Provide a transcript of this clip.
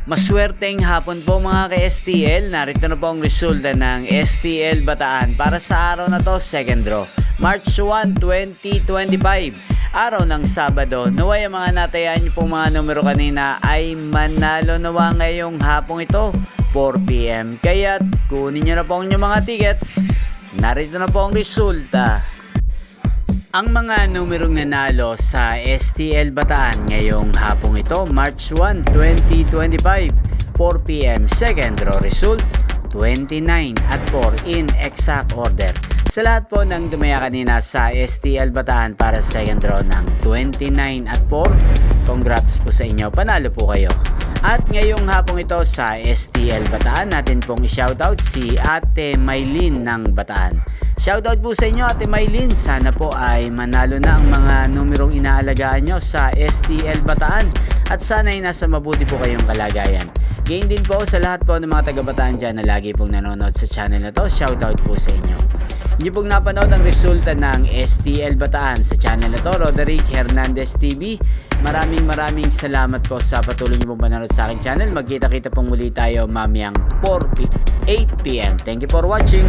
Maswerteng hapon po mga ka-STL. Narito na po ang resulta ng STL Bataan para sa araw na to, second draw, March 1, 2025. Araw ng Sabado. Naway ang mga natayaan niyo pong mga numero kanina ay manalo nawa ngayong hapong ito, 4 PM. Kaya kunin niyo na po ang inyong mga tickets. Narito na po ang resulta. Ang mga numerong nanalo sa STL Bataan ngayong hapong ito, March 1, 2025, 4 PM. Second draw result, 29 at 4 in exact order. Sa lahat po ng dumaya kanina sa STL Bataan para sa second draw ng 29 at 4, congrats po sa inyo, panalo po kayo. At ngayong hapong ito sa STL Bataan, natin pong i-shoutout si Ate Maylin ng Bataan. Shoutout po sa inyo, Ate Maylin. Sana po ay manalo na ang mga numerong inaalagaan nyo sa STL Bataan. At sana ay nasa mabuti po kayong kalagayan. Gain din po sa lahat po ng mga taga-Bataan dyan na lagi pong nanonood sa channel na to. Shoutout po sa inyo. Hindi pong napanood ang resulta ng STL Bataan sa channel na to, Roderick Hernandez TV. Maraming salamat po sa patuloy niyo pong panonood sa aking channel. Magkita-kita pong muli tayo mamayang 8 PM. Thank you for watching.